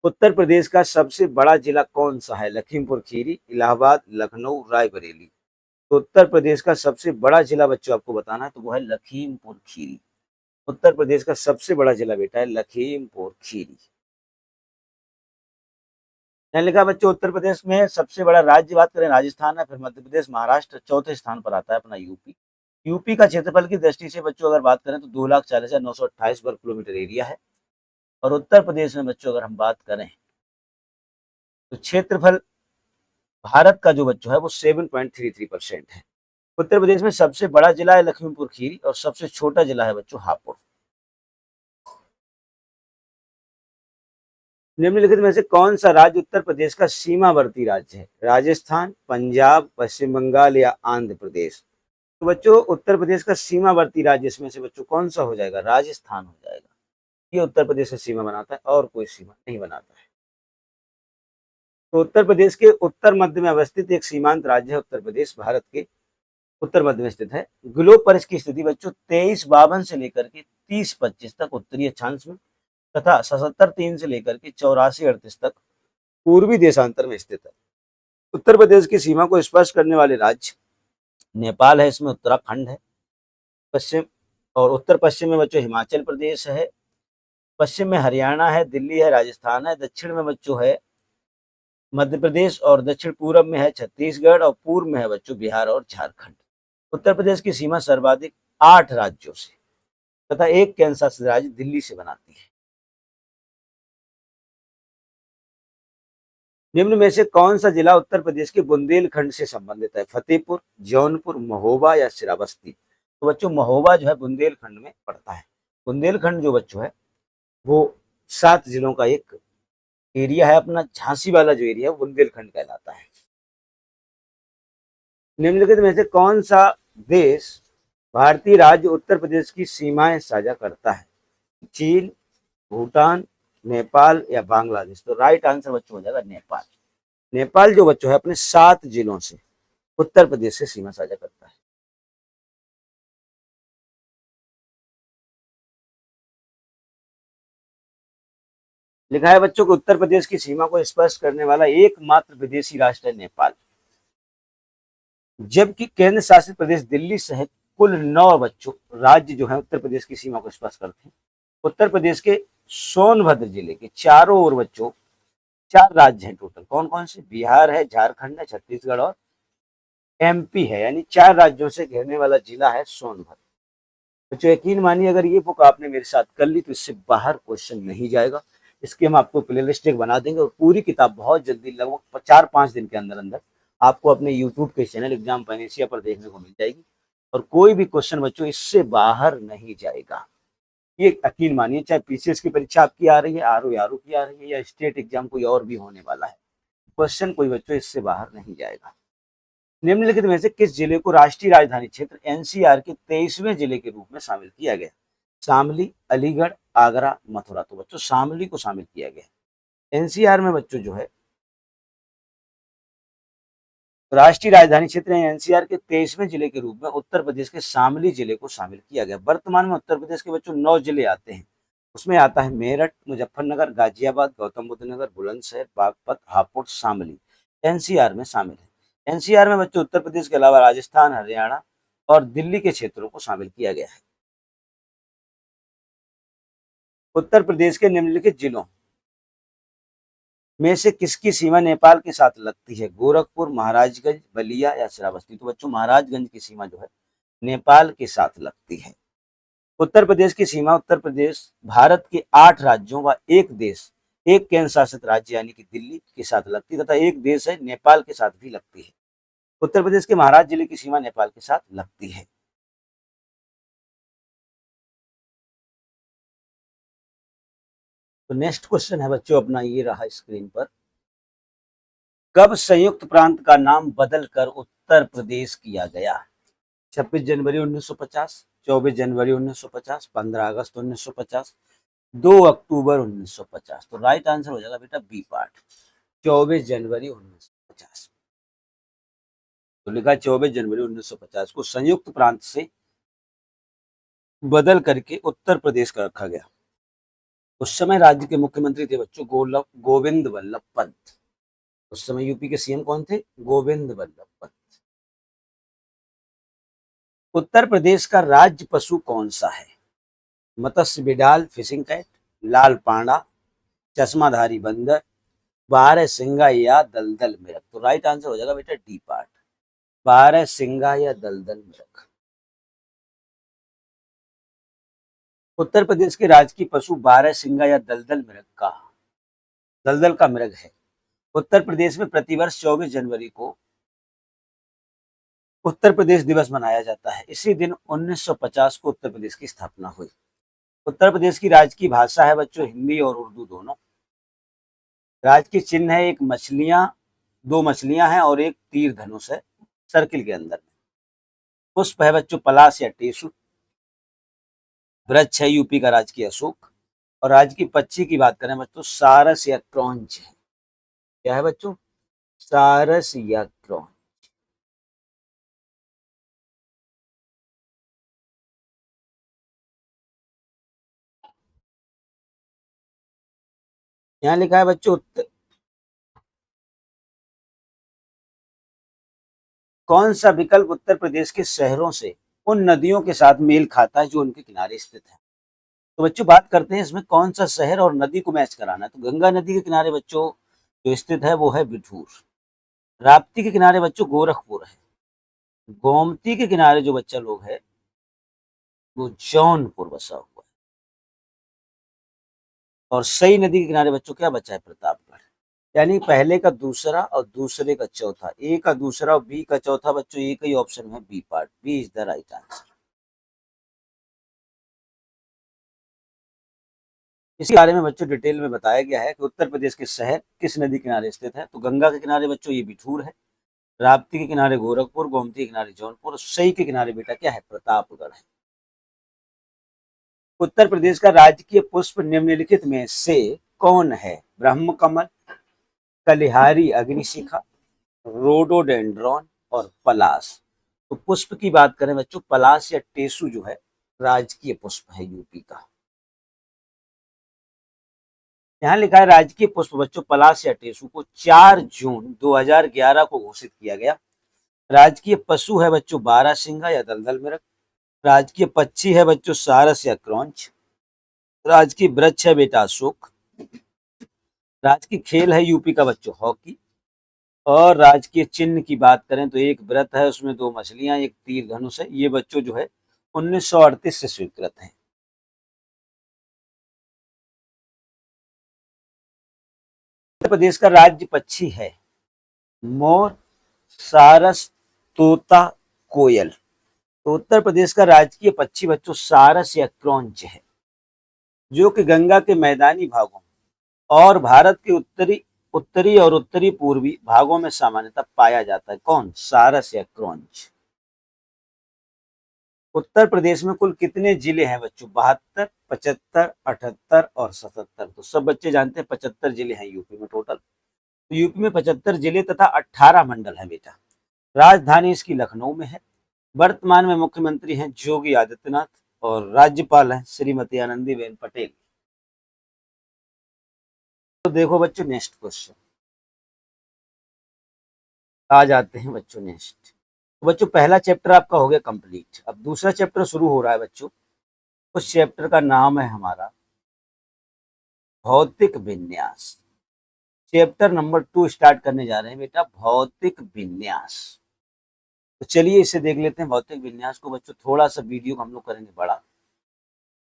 उत्तर प्रदेश का सबसे बड़ा जिला कौन सा है? लखीमपुर खीरी, इलाहाबाद, लखनऊ, रायबरेली। तो उत्तर प्रदेश का सबसे बड़ा जिला बच्चों आपको बताना है, तो वो है लखीमपुर खीरी। उत्तर प्रदेश का सबसे बड़ा जिला बेटा है लखीमपुर खीरी। यहाँ लिखा बच्चों उत्तर प्रदेश में सबसे बड़ा राज्य बात करें राजस्थान है, फिर मध्य प्रदेश, महाराष्ट्र, चौथे स्थान पर आता है अपना यूपी। यूपी का क्षेत्रफल की दृष्टि से बच्चों अगर बात करें तो 2,40,928 वर्ग किलोमीटर एरिया है। और उत्तर प्रदेश में बच्चों अगर हम बात करें तो क्षेत्रफल भारत का जो बच्चों है वो 7.33% है। उत्तर प्रदेश में सबसे बड़ा जिला है लखीमपुर खीरी और सबसे छोटा जिला है बच्चों हापुड़। निम्नलिखित में से कौन सा राज्य उत्तर प्रदेश का सीमावर्ती राज्य है? राजस्थान, पंजाब, पश्चिम बंगाल या आंध्र प्रदेश। तो बच्चों उत्तर प्रदेश का सीमावर्ती राज्य इसमें से बच्चों कौन सा हो जाएगा? राजस्थान हो जाएगा। ये उत्तर प्रदेश से सीमा बनाता है और कोई सीमा नहीं बनाता है। तो उत्तर प्रदेश के उत्तर मध्य में अवस्थित एक सीमांत राज्य है उत्तर प्रदेश, भारत के उत्तर मध्य में स्थित है। ग्लोब पर इसकी स्थिति बच्चों 2352 से लेकर के 3025 तक उत्तरी अक्षांश में तथा 77-3 से लेकर के 8438 तक पूर्वी देशांतर में स्थित है। उत्तर प्रदेश की सीमा को स्पर्श करने वाले राज्य नेपाल है, इसमें उत्तराखंड है, पश्चिम और उत्तर पश्चिम में बच्चों हिमाचल प्रदेश है, पश्चिम में हरियाणा है, दिल्ली है, राजस्थान है, दक्षिण में बच्चों है मध्य प्रदेश और दक्षिण पूर्व में है छत्तीसगढ़ और पूर्व में है बच्चों बिहार और झारखंड। उत्तर प्रदेश की सीमा सर्वाधिक 8 राज्यों से तथा एक केंद्र शासित राज्य दिल्ली से बनाती है। निम्न में से कौन सा जिला उत्तर प्रदेश के बुंदेलखंड से संबंधित है? फतेहपुर, जौनपुर, महोबा या श्रावस्ती। तो बच्चों महोबा जो है बुंदेलखंड में पड़ता है। बुंदेलखंड जो बच्चों है वो 7 जिलों का एक एरिया है अपना। झांसी वाला जो एरिया है बुंदेलखंड कहलाता है। निम्नलिखित में से कौन सा देश भारतीय राज्य उत्तर प्रदेश की सीमाएं साझा करता है? चीन, भूटान, नेपाल या बांग्लादेश। तो राइट आंसर बच्चों हो जाएगा नेपाल। नेपाल जो बच्चों है अपने 7 जिलों से उत्तर प्रदेश से सीमा साझा करता है। लिखा है बच्चों को उत्तर प्रदेश की सीमा को स्पर्श करने वाला एकमात्र विदेशी राष्ट्र है नेपाल। जबकि केंद्र शासित प्रदेश दिल्ली सहित कुल 9 बच्चों राज्य जो है उत्तर प्रदेश की सीमा को स्पर्श करते हैं। उत्तर प्रदेश के सोनभद्र जिले के चारों ओर बच्चों 4 राज्य हैं टोटल। कौन कौन से? बिहार है, झारखंड है, छत्तीसगढ़ और एमपी है, यानी 4 राज्यों से घेरने वाला जिला है सोनभद्र। बच्चों यकीन मानिए अगर ये बुक आपने मेरे साथ कर ली तो इससे बाहर क्वेश्चन नहीं जाएगा। इसकी हम आपको प्ले लिस्ट एक बना देंगे और पूरी किताब बहुत जल्दी लगभग 4-5 दिन के अंदर अंदर आपको अपने यूट्यूब के चैनल एग्जाम पैनेशिया पर देखने को मिल जाएगी। और कोई भी क्वेश्चन बच्चों इससे बाहर नहीं जाएगा। ये यकीन मानिए, चाहे पीसीएस की परीक्षा आपकी आ रही है, आरओ की आ रही है या स्टेट एग्जाम कोई और भी होने वाला है, क्वेश्चन कोई बच्चों इससे बाहर नहीं जाएगा। निम्नलिखित में से किस जिले को राष्ट्रीय राजधानी क्षेत्र एनसीआर के 23वें जिले के रूप में शामिल किया गया? शामली, अलीगढ़, आगरा, मथुरा। तो बच्चों शामली को शामिल किया गया। एनसीआर में बच्चों जो है राष्ट्रीय राजधानी क्षेत्र एनसीआर के 23वें जिले के रूप में उत्तर प्रदेश के शामली जिले को शामिल किया गया। वर्तमान में उत्तर प्रदेश के बच्चों 9 जिले आते हैं। उसमें आता है मेरठ, मुजफ्फरनगर, गाजियाबाद, गौतम बुद्ध नगर, बुलंदशहर, बागपत, हापुड़, शामली एनसीआर में शामिल है। एनसीआर में बच्चों उत्तर प्रदेश के अलावा राजस्थान, हरियाणा और दिल्ली के क्षेत्रों को शामिल किया गया है। उत्तर प्रदेश के निम्नलिखित जिलों में से किसकी सीमा नेपाल के साथ लगती है? गोरखपुर, महाराजगंज, बलिया या श्रावस्ती। तो बच्चों महाराजगंज की सीमा जो है नेपाल के साथ लगती है। उत्तर प्रदेश की सीमा उत्तर प्रदेश भारत के 8 राज्यों व एक देश एक केंद्र शासित राज्य यानी कि दिल्ली के साथ लगती है तथा एक देश है नेपाल के साथ भी लगती है। उत्तर प्रदेश के महाराज जिले की सीमा नेपाल के साथ लगती है। तो नेक्स्ट क्वेश्चन है बच्चों अपना ये रहा स्क्रीन पर। कब संयुक्त प्रांत का नाम बदलकर उत्तर प्रदेश किया गया? 26 जनवरी 1950, 24 जनवरी 1950, 15 अगस्त 1950, 2 अक्टूबर 1950। तो राइट आंसर हो जाएगा बेटा बी पार्ट, 24 जनवरी 1950। तो लिखा 24 जनवरी 1950 को संयुक्त प्रांत से बदल करके उत्तर प्रदेश का रखा गया। उस समय राज्य के मुख्यमंत्री थे बच्चों गोविंद वल्लभ पंत। उस समय यूपी के सीएम कौन थे? गोविंद वल्लभ पंत। उत्तर प्रदेश का राज्य पशु कौन सा है? मत्स्य बिडाल फिशिंग कैट, लाल पांडा, चश्माधारी बंदर, बारह सिंगा या दलदल मिरग। तो राइट आंसर हो जाएगा बेटा डी पार्ट, बारह सिंगा या दलदल मिरग। उत्तर प्रदेश के राजकीय पशु बारह सिंगा या दलदल का मिरग है। उत्तर प्रदेश में प्रतिवर्ष 24 जनवरी को उत्तर प्रदेश दिवस मनाया जाता है। इसी दिन 1950 को उत्तर प्रदेश की स्थापना हुई। उत्तर प्रदेश की राजकीय भाषा है बच्चों हिंदी और उर्दू दोनों। राज्य की चिन्ह है एक मछलियां, दो मछलियां हैं और एक तीर धनुष है सर्किल के अंदर। पुष्प है बच्चों पलाश या टेसु। वृक्ष है यूपी का राजकीय अशोक। और राज्य की पक्षी की बात करें बच्चों सारस या क्रॉन्च है। क्या है बच्चों? सारस या क्रॉन्च। यहाँ लिखा है बच्चों कौन सा विकल्प उत्तर प्रदेश के शहरों से उन नदियों के साथ मेल खाता है जो उनके किनारे स्थित है। तो बच्चों बात करते हैं इसमें कौन सा शहर और नदी को मैच कराना है। तो गंगा नदी के किनारे बच्चों जो स्थित है वो है बिठूर। राप्ती के किनारे बच्चों गोरखपुर है। गोमती के किनारे जो बच्चा लोग है वो जौनपुर बसा हुआ है। और सई नदी के किनारे बच्चों क्या बचा है? प्रतापगढ़। यानी पहले का दूसरा और दूसरे का चौथा, ए का दूसरा और बी का चौथा बच्चों एक ही ऑप्शन है B part, B is the right answer. इसी बारे में बच्चों डिटेल में बताया गया है कि उत्तर प्रदेश के शहर किस नदी किनारे स्थित है। तो गंगा के किनारे बच्चों ये बिठूर है, राप्ती के किनारे गोरखपुर, गोमती के किनारे जौनपुर, सई के किनारे बेटा क्या है? प्रतापगढ़ है। उत्तर प्रदेश का राजकीय पुष्प निम्नलिखित में से कौन है? ब्रह्म कमल, कलिहारी अग्निशिखा, रोडोडेंड्रॉन और पलाश। तो पुष्प की बात करें बच्चों पलाश या टेसु जो है राजकीय पुष्प है यूपी का। यहाँ लिखा है राजकीय पुष्प बच्चों पलाश या टेसु को 4 जून 2011 को घोषित किया गया। राजकीय पशु है बच्चों बारहसिंगा या दलदल मिरग। राजकीय पक्षी है बच्चों सारस या क्रॉन्च। राजकीय वृक्ष है बेटा अशोक। राजकीय खेल है यूपी का बच्चों हॉकी। और राजकीय चिन्ह की बात करें तो एक व्रत है उसमें दो मछलियां एक तीर धनुष है। ये बच्चों जो है 1938 से स्वीकृत है। उत्तर प्रदेश का राज्य पक्षी है मोर, सारस, तोता, कोयल। तो उत्तर प्रदेश का राजकीय पक्षी बच्चों सारस या क्रॉन्च है जो कि गंगा के मैदानी भागों और भारत के उत्तरी उत्तरी और उत्तरी पूर्वी भागों में सामान्यतः पाया जाता है। कौन? सारस या क्रॉन्च। उत्तर प्रदेश में कुल कितने जिले हैं बच्चों? 72, 75, 78 और 77। तो सब बच्चे जानते हैं 75 जिले हैं यूपी में टोटल। तो यूपी में 75 जिले तथा 18 मंडल है बेटा। राजधानी इसकी लखनऊ में है। वर्तमान में मुख्यमंत्री हैं योगी आदित्यनाथ और राज्यपाल हैं श्रीमती आनंदीबेन पटेल। तो देखो बच्चों नेक्स्ट क्वेश्चन आ जाते हैं बच्चों नेक्स्ट। तो बच्चों पहला चैप्टर आपका हो गया कंप्लीट। अब दूसरा चैप्टर शुरू हो रहा है बच्चों। उस चैप्टर का नाम है हमारा भौतिक विन्यास। चैप्टर नंबर 2 स्टार्ट करने जा रहे हैं बेटा भौतिक विन्यास। तो चलिए इसे देख लेते हैं भौतिक विन्यास को बच्चों। थोड़ा सा वीडियो हम लोग करेंगे बड़ा।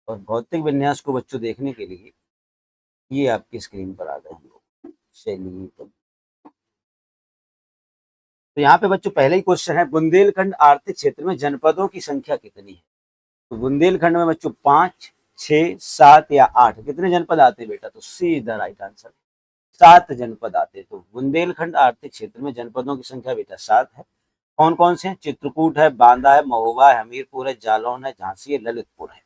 और भौतिक विन्यास को बच्चों देखने के लिए ये आपकी स्क्रीन पर आ गए हम लोग। चलिए तो यहाँ पे बच्चों पहले ही क्वेश्चन है बुंदेलखंड आर्थिक क्षेत्र में जनपदों की संख्या कितनी है। तो बुंदेलखंड में बच्चों 5, 6, 7 या 8 कितने जनपद आते हैं बेटा? तो सी इज द राइट आंसर। 7 जनपद आते हैं। तो बुंदेलखंड आर्थिक क्षेत्र में जनपदों की संख्या बेटा 7 है। कौन कौन से हैं? चित्रकूट है, बांदा है, महोबा है, हमीरपुर है, जालौन है, झांसी है, ललितपुर है।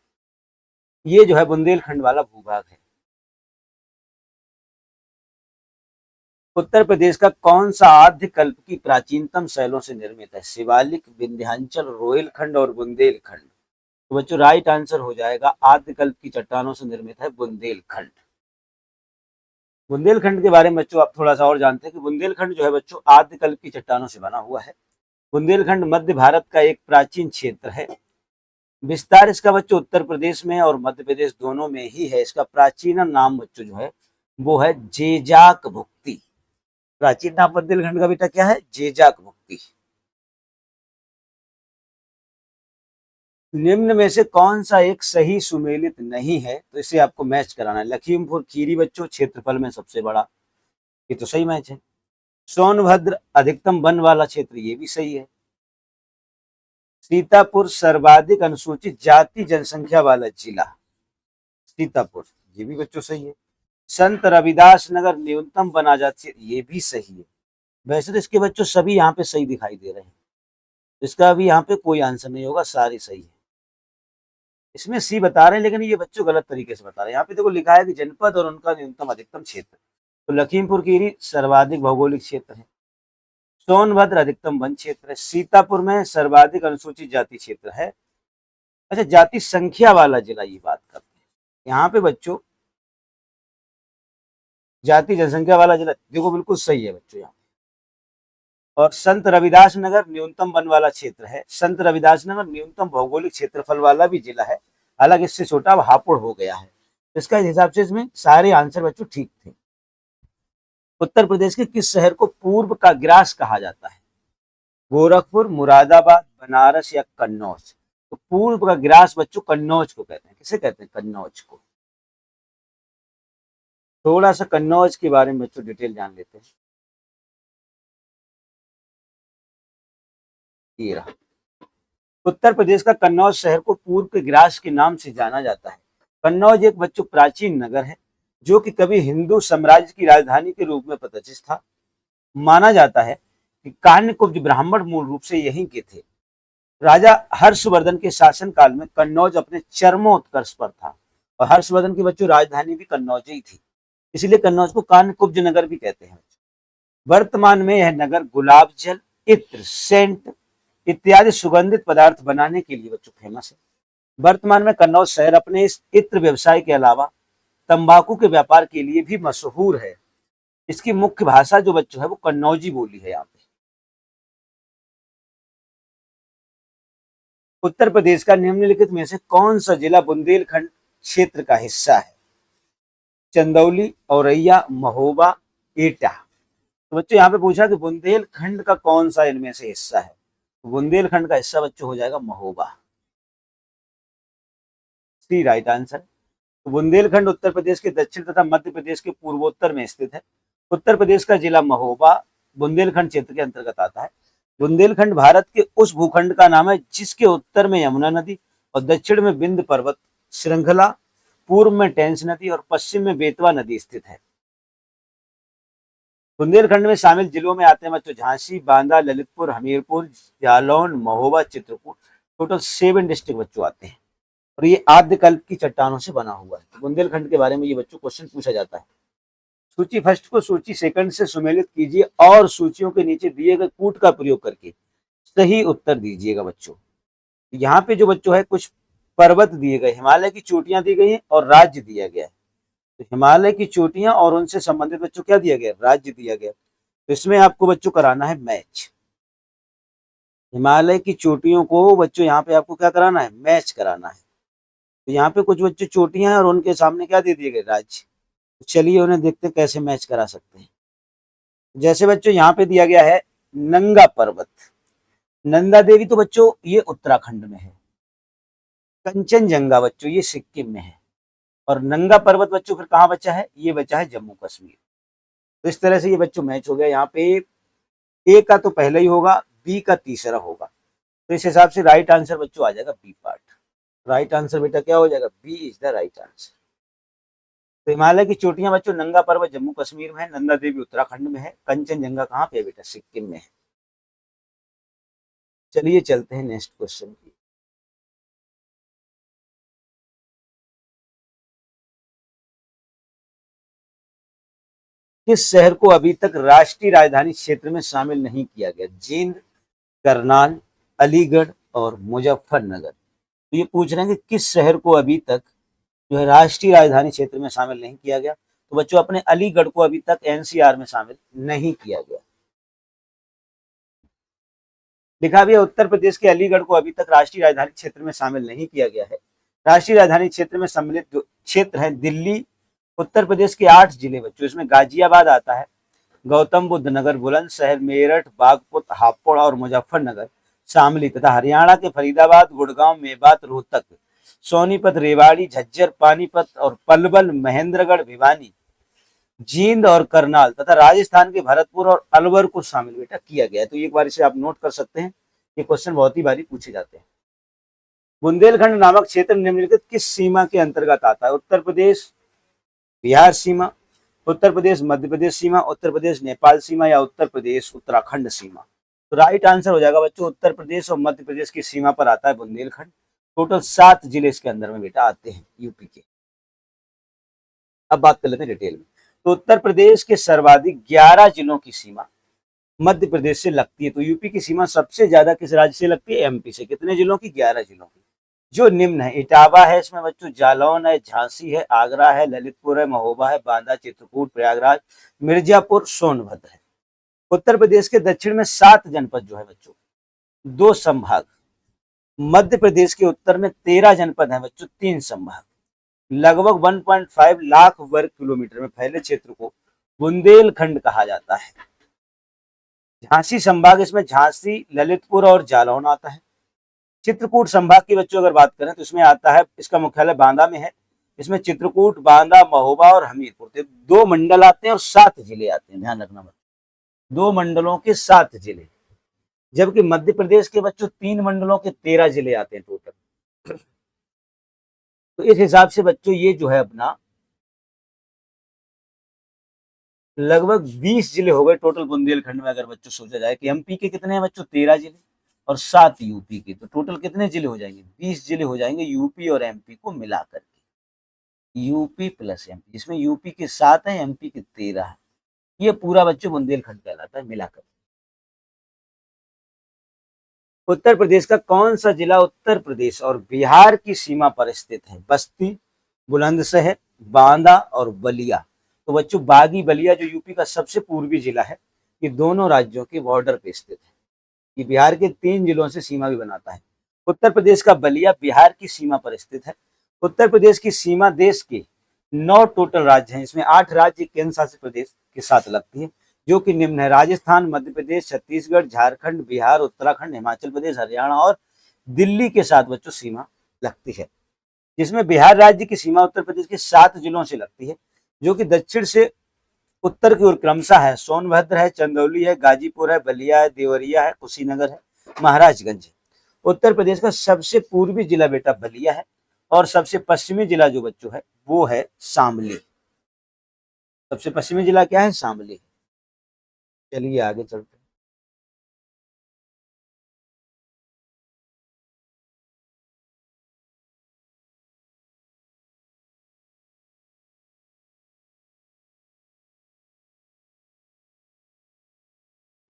ये जो है बुंदेलखंड वाला भूभाग है। उत्तर प्रदेश का कौन सा आद्य कल्प की प्राचीनतम शैलों से निर्मित है? शिवालिक, विंध्याचल, रोहिलखंड और बुंदेलखंड। तो बच्चों राइट आंसर हो जाएगा आद्यकल्प की चट्टानों से निर्मित है बुंदेलखंड। बुंदेलखंड के बारे में बच्चों आप थोड़ा सा और जानते हैं कि बुंदेलखंड जो है बच्चों आद्यकल्प की चट्टानों से बना हुआ है। बुंदेलखंड मध्य भारत का एक प्राचीन क्षेत्र है। विस्तार इसका बच्चों उत्तर प्रदेश में और मध्य प्रदेश दोनों में ही है। इसका प्राचीन नाम बच्चों जो है वो है जेजाक भुक्ति। प्राचीन नाम बुंदेलखंड का बेटा क्या है? जेजाक भुक्ति। निम्न में से कौन सा एक सही सुमेलित नहीं है? तो इसे आपको मैच कराना है। लखीमपुर खीरी बच्चों क्षेत्रफल में सबसे बड़ा, ये तो सही मैच है। सोनभद्र अधिकतम वन वाला क्षेत्र, ये भी सही है। सीतापुर सर्वाधिक अनुसूचित जाति जनसंख्या वाला जिला, सीतापुर, ये भी बच्चों सही है। संत रविदास नगर न्यूनतम वन आजादी, ये भी सही है। वैसे तो इसके बच्चों सभी यहाँ पे सही दिखाई दे रहे हैं, इसका भी यहाँ पे कोई आंसर नहीं होगा, सारे सही है। इसमें सी बता रहे हैं लेकिन ये बच्चों गलत तरीके से बता रहे हैं। यहाँ पे देखो लिखा है कि जनपद और उनका न्यूनतम अधिकतम क्षेत्र, तो लखीमपुर खीरी सर्वाधिक भौगोलिक क्षेत्र है। सोनभद्र अधिकतम वन क्षेत्र है। सीतापुर में सर्वाधिक अनुसूचित जाति क्षेत्र है। अच्छा, जाति संख्या वाला जिला ये बात करते हैं यहाँ पे बच्चों, जाति जनसंख्या वाला जिला देखो बिल्कुल सही है बच्चों यहाँ। और संत रविदास नगर न्यूनतम वन वाला क्षेत्र है। संत रविदास नगर न्यूनतम भौगोलिक क्षेत्रफल वाला भी जिला है, हालांकि इससे छोटा अब हापुड़ हो गया है। इसका हिसाब से इसमें सारे आंसर बच्चों ठीक थे। उत्तर प्रदेश के किस शहर को पूर्व का ग्रास कहा जाता है? गोरखपुर, मुरादाबाद, बनारस या कन्नौज? तो पूर्व का ग्रास बच्चों कन्नौज को कहते हैं। किसे कहते हैं? कन्नौज को। थोड़ा सा कन्नौज के बारे में बच्चों डिटेल जान लेते हैं। ये रहा, उत्तर प्रदेश का कन्नौज शहर को पूर्व के ग्रास के नाम से जाना जाता है। कन्नौज एक बच्चों प्राचीन नगर है जो कि कभी हिंदू साम्राज्य की राजधानी के रूप में प्रतिष्ठित था। माना जाता है कि कान्यकुब्ज ब्राह्मण मूल रूप से यहीं के थे। राजा हर्षवर्धन के शासन काल में कन्नौज अपने चरमोत्कर्ष पर था और हर्षवर्धन की बच्चों राजधानी भी कन्नौज ही थी, इसलिए कन्नौज को कान्यकुब्ज नगर भी कहते हैं। वर्तमान में यह नगर गुलाब जल, इत्र, सेंट इत्यादि सुगंधित पदार्थ बनाने के लिए बच्चों फेमस है। वर्तमान में कन्नौज शहर अपने इस इत्र व्यवसाय के अलावा तंबाकू के व्यापार के लिए भी मशहूर है। इसकी मुख्य भाषा जो बच्चों है वो कन्नौजी बोली है यहाँ पे। उत्तर प्रदेश का निम्नलिखित में से कौन सा जिला बुंदेलखंड क्षेत्र का हिस्सा है? चंदौली, औरैया, महोबा, एटा? तो बच्चों यहाँ पे पूछा कि बुंदेलखंड का कौन सा इनमें से हिस्सा है? तो बुंदेलखंड का हिस्सा बच्चों हो जाएगा महोबा, सी राइट आंसर। तो बुंदेलखंड उत्तर प्रदेश के दक्षिण तथा मध्य प्रदेश के पूर्वोत्तर में स्थित है। उत्तर प्रदेश का जिला महोबा बुंदेलखंड क्षेत्र के अंतर्गत आता है। बुंदेलखंड भारत के उस भूखंड का नाम है जिसके उत्तर में यमुना नदी और दक्षिण में विंध्य पर्वत श्रृंखला, पूर्व में टेंस नदी और पश्चिम में बेतवा नदी स्थित है। बुंदेलखंड में शामिल जिलों में आते हैं बच्चों झांसी, बांदा, ललितपुर, हमीरपुर, जालौन, महोबा, चित्रकूट। टोटल 7 डिस्ट्रिक्ट बच्चों आते हैं और ये आद्यकल्प की चट्टानों से बना हुआ है। तो बुंदेलखंड के बारे में ये बच्चों क्वेश्चन पूछा जाता है। सूची फर्स्ट को सूची सेकंड से सुमेलित कीजिए और सूचियों के नीचे दिए गए कूट का प्रयोग करके सही उत्तर दीजिएगा बच्चों। यहाँ पे जो बच्चों है कुछ पर्वत दिए गए, हिमालय की चोटियां दी गई हैं और राज्य दिया गया है। तो हिमालय की चोटियां और उनसे संबंधित बच्चों क्या दिया गया? राज्य दिया गया। तो इसमें आपको बच्चों कराना है मैच। हिमालय की चोटियों को बच्चों यहाँ पे आपको क्या कराना है? मैच कराना है। तो यहाँ पे कुछ बच्चों चोटियां हैं और उनके सामने क्या दे दिए गए? राज्य। तो चलिए उन्हें देखते हैं कैसे मैच करा सकते हैं। जैसे बच्चों यहाँ पे दिया गया है नंगा पर्वत, नंदा देवी, तो बच्चों ये उत्तराखंड में है। कंचनजंगा बच्चों ये सिक्किम में है और नंगा पर्वत बच्चों फिर कहाँ बचा है? ये बचा है जम्मू कश्मीर। तो इस तरह से ये बच्चों मैच हो गया। यहाँ पे ए का तो पहले ही होगा, बी का तीसरा होगा। तो इस हिसाब से राइट आंसर बच्चों आ जाएगा बी पार्ट। राइट आंसर बेटा क्या हो जाएगा? B is the right answer. तो हिमालय की चोटियां बच्चों नंगा पर्वत जम्मू कश्मीर में है, नंदा देवी उत्तराखंड में है, कंचनजंगा कहाँ पे है बेटा? सिक्किम में है। चलिए चलते हैं नेक्स्ट क्वेश्चन की। किस शहर को अभी तक राष्ट्रीय राजधानी क्षेत्र में शामिल नहीं किया गया? जींद, करनाल, अलीगढ़ और मुजफ्फरनगर? तो ये पूछ रहे हैं कि किस शहर को अभी तक जो है राष्ट्रीय राजधानी क्षेत्र में शामिल नहीं किया गया। तो बच्चों अपने अलीगढ़ को अभी तक एनसीआर में शामिल नहीं किया गया। लिखा भी है उत्तर प्रदेश के अलीगढ़ को अभी तक राष्ट्रीय राजधानी क्षेत्र में शामिल नहीं किया गया है। राष्ट्रीय राजधानी क्षेत्र में सम्मिलित जो क्षेत्र है दिल्ली, उत्तर प्रदेश के 8 जिले बच्चों, इसमें गाजियाबाद आता है, गौतम बुद्ध नगर, बुलंदशहर, मेरठ, बागपत, हापुड़ और मुजफ्फरनगर शामली तथा हरियाणा के फरीदाबाद, गुड़गांव, मेवात, रोहतक, सोनीपत, रेवाड़ी, झज्जर, पानीपत और पलवल, महेंद्रगढ़, भिवानी, जींद और करनाल तथा राजस्थान के भरतपुर और अलवर को शामिल बेटा किया गया है। तो एक बार इसे आप नोट कर सकते हैं, ये क्वेश्चन बहुत ही बारी पूछे जाते हैं। बुंदेलखंड नामक क्षेत्र निम्नलिखित किस सीमा के अंतर्गत आता है? उत्तर प्रदेश बिहार सीमा, उत्तर प्रदेश मध्य प्रदेश सीमा, उत्तर प्रदेश नेपाल सीमा या उत्तर प्रदेश उत्तराखंड सीमा। तो राइट आंसर हो जाएगा बच्चों उत्तर प्रदेश और मध्य प्रदेश की सीमा पर आता है बुंदेलखंड। टोटल 7 जिले इसके अंदर में बेटा आते हैं यूपी के। अब बात कर लेते हैं डिटेल में। तो उत्तर प्रदेश के सर्वाधिक 11 जिलों की सीमा मध्य प्रदेश से लगती है। तो यूपी की सीमा सबसे ज्यादा किस राज्य से लगती है? एमपी से। कितने जिलों की? 11 जिलों की, जो निम्न है। इटावा है इसमें बच्चों, जालौन है, झांसी है, आगरा है, ललितपुर है, महोबा है, बांदा, चित्रकूट, प्रयागराज, मिर्जापुर, सोनभद्र है। उत्तर प्रदेश के दक्षिण में 7 जनपद जो है बच्चों, 2 संभाग। मध्य प्रदेश के उत्तर में 13 जनपद है बच्चों, 3 संभाग। लगभग 1.5 लाख वर्ग किलोमीटर में फैले क्षेत्र को बुंदेलखंड कहा जाता है। झांसी संभाग, इसमें झांसी, ललितपुर और जालौन आता है। चित्रकूट संभाग की बच्चों अगर बात करें तो इसमें आता है, इसका मुख्यालय बांदा में है। इसमें चित्रकूट, बांदा, महोबा और हमीरपुर, 2 मंडल आते हैं और 7 जिले आते हैं। ध्यान रखना बच्चों, 2 मंडलों के 7 जिले, जबकि मध्य प्रदेश के बच्चों 3 मंडलों के 13 जिले आते हैं टोटल। तो इस हिसाब से बच्चों ये जो है अपना लगभग 20 जिले हो गए टोटल बुंदेलखंड में। अगर बच्चों सोचा जाए कि एमपी के कितने हैं बच्चों? 13 जिले और 7 यूपी के, तो टोटल कितने जिले हो जाएंगे? 20 जिले हो जाएंगे यूपी और एमपी को मिलाकर के। यूपी प्लस एमपी, जिसमें यूपी के 7 है, एमपी के 13 है। ये पूरा बच्चों बुंदेलखंड कहलाता है मिलाकर। उत्तर प्रदेश का कौन सा जिला उत्तर प्रदेश और बिहार की सीमा पर स्थित है? बस्ती, बुलंदशहर, बांदा और बलिया। तो बच्चों बागी बलिया जो यूपी का सबसे पूर्वी जिला है, ये दोनों राज्यों के बॉर्डर पे स्थित है। ये बिहार के 3 जिलों से सीमा भी बनाता है। उत्तर प्रदेश का बलिया बिहार की सीमा पर स्थित है। उत्तर प्रदेश की सीमा देश के 9 टोटल राज्य हैं, इसमें 8 राज्य केंद्र शासित प्रदेश के साथ लगती है, जो कि निम्न है: राजस्थान, मध्य प्रदेश, छत्तीसगढ़, झारखंड, बिहार, उत्तराखंड, हिमाचल प्रदेश, हरियाणा और दिल्ली के साथ बच्चों सीमा लगती है। जिसमें बिहार राज्य की सीमा उत्तर प्रदेश के 7 जिलों से लगती है, जो कि दक्षिण से उत्तर की ओर क्रमशः है: सोनभद्र है, चंदौली है, गाजीपुर है, बलिया है, देवरिया है, कुशीनगर है, महाराजगंज है। उत्तर प्रदेश का सबसे पूर्वी जिला बेटा बलिया है और सबसे पश्चिमी जिला जो बच्चों है वो है शामली। सबसे पश्चिमी जिला क्या है? शामली। चलिए आगे चलते हैं।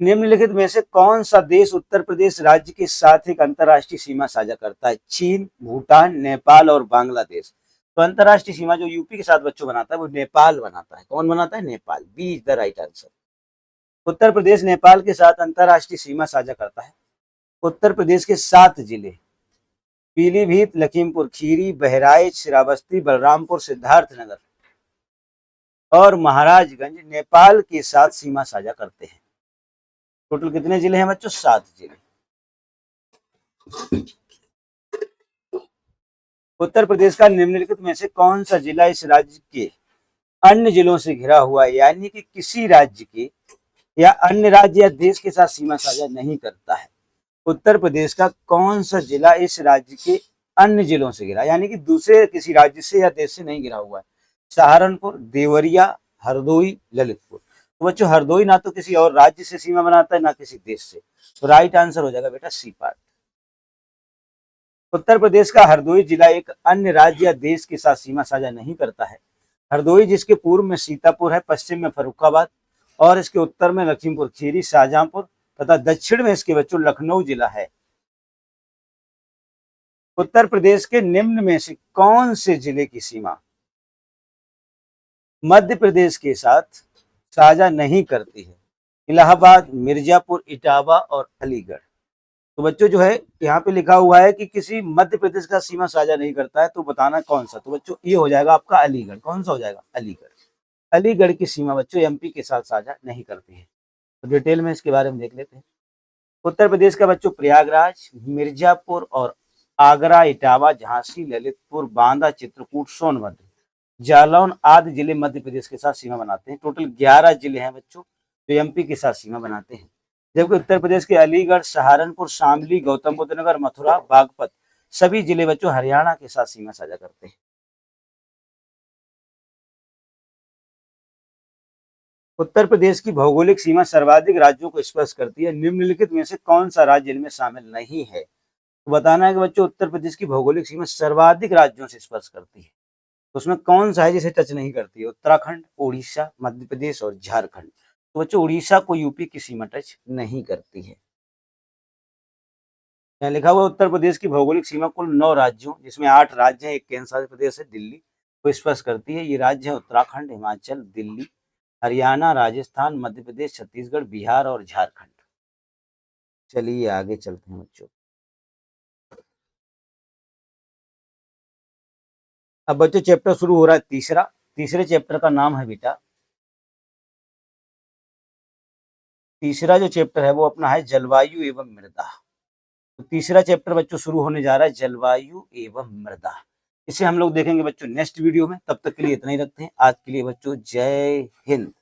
निम्नलिखित में से कौन सा देश उत्तर प्रदेश राज्य के साथ एक अंतर्राष्ट्रीय सीमा साझा करता है? चीन, भूटान, नेपाल और बांग्लादेश। तो अंतर्राष्ट्रीय सीमा जो यूपी के साथ बच्चों बनाता है वो नेपाल बनाता है। कौन बनाता है? Nepal. B is the right answer. Uttar Pradesh Nepal के साथ अंतर्राष्ट्रीय सीमा साझा करता है। उत्तर प्रदेश के 7 जिले पीलीभीत, लखीमपुर खीरी, बहराइच, श्रावस्ती, बलरामपुर, सिद्धार्थनगर और महाराजगंज नेपाल के साथ सीमा साझा करते हैं। टोटल कितने जिले हैं बच्चों? 7 जिले। उत्तर प्रदेश का निम्नलिखित में से कौन सा जिला इस राज्य के अन्य जिलों से घिरा हुआ है, यानी कि किसी राज्य के या अन्य राज्य या देश के साथ सीमा साझा नहीं करता है? उत्तर प्रदेश का कौन सा जिला इस राज्य के अन्य जिलों से घिरा, यानी कि दूसरे किसी राज्य से या देश से नहीं घिरा हुआ है? सहारनपुर, देवरिया, हरदोई, ललितपुर। तो बच्चों हरदोई ना तो किसी और राज्य से सीमा बनाता है ना किसी देश से। तो राइट आंसर हो जाएगा बेटा सी पार्ट। उत्तर प्रदेश का हरदोई जिला एक अन्य राज्य या देश के साथ सीमा साझा नहीं करता है। हरदोई जिसके पूर्व में सीतापुर है, पश्चिम में फर्रुखाबाद और इसके उत्तर में लखीमपुर खीरी, शाहजहांपुर तथा दक्षिण में इसके बच्चों लखनऊ जिला है। उत्तर प्रदेश के निम्न में से कौन से जिले की सीमा मध्य प्रदेश के साथ साझा नहीं करती है? इलाहाबाद, मिर्जापुर, इटावा और अलीगढ़। तो बच्चों जो है यहाँ पे लिखा हुआ है कि किसी मध्य प्रदेश का सीमा साझा नहीं करता है, तो बताना कौन सा। तो बच्चों ये हो जाएगा आपका अलीगढ़। कौन सा हो जाएगा? अलीगढ़। अलीगढ़ की सीमा बच्चों एमपी के साथ साझा नहीं करती है। तो डिटेल में इसके बारे में देख लेते हैं। उत्तर प्रदेश का बच्चों प्रयागराज, मिर्जापुर और आगरा, इटावा, झांसी, ललितपुर, बांदा, चित्रकूट, सोनभद्र, जालौन आदि जिले मध्य प्रदेश के साथ सीमा बनाते हैं। टोटल 11 जिले हैं बच्चों जो एमपी के साथ सीमा बनाते हैं। जबकि उत्तर प्रदेश के अलीगढ़, सहारनपुर, शामली, गौतम बुद्ध नगर, मथुरा, बागपत सभी जिले बच्चों हरियाणा के साथ सीमा साझा करते हैं। उत्तर प्रदेश की भौगोलिक सीमा सर्वाधिक राज्यों को स्पर्श करती है। निम्नलिखित में से कौन सा राज्य इनमें शामिल नहीं है? तो बताना है कि बच्चों उत्तर प्रदेश की भौगोलिक सीमा सर्वाधिक राज्यों से स्पर्श करती है। तो उसमें कौन सा है जिसे टच नहीं करती है? उत्तराखंड, उड़ीसा, मध्य प्रदेश और झारखंड। तो बच्चों उड़ीसा को यूपी की सीमा टच नहीं करती है। यहाँ लिखा हुआ उत्तर प्रदेश की भौगोलिक सीमा कुल 9 राज्यों, जिसमें 8 राज्य हैं, एक केंद्र शासित प्रदेश है दिल्ली, को स्पर्श करती है। ये राज्य है उत्तराखंड, हिमाचल, दिल्ली, हरियाणा, राजस्थान, मध्य प्रदेश, छत्तीसगढ़, बिहार और झारखंड। चलिए आगे चलते हैं बच्चों। अब बच्चों चैप्टर शुरू हो रहा है तीसरा। तीसरे चैप्टर का नाम है बेटा, तीसरा जो चैप्टर है वो अपना है जलवायु एवं मृदा। तो तीसरा चैप्टर बच्चों शुरू होने जा रहा है जलवायु एवं मृदा। इसे हम लोग देखेंगे बच्चों नेक्स्ट वीडियो में। तब तक के लिए इतना ही रखते हैं। आज के लिए बच्चों जय हिंद।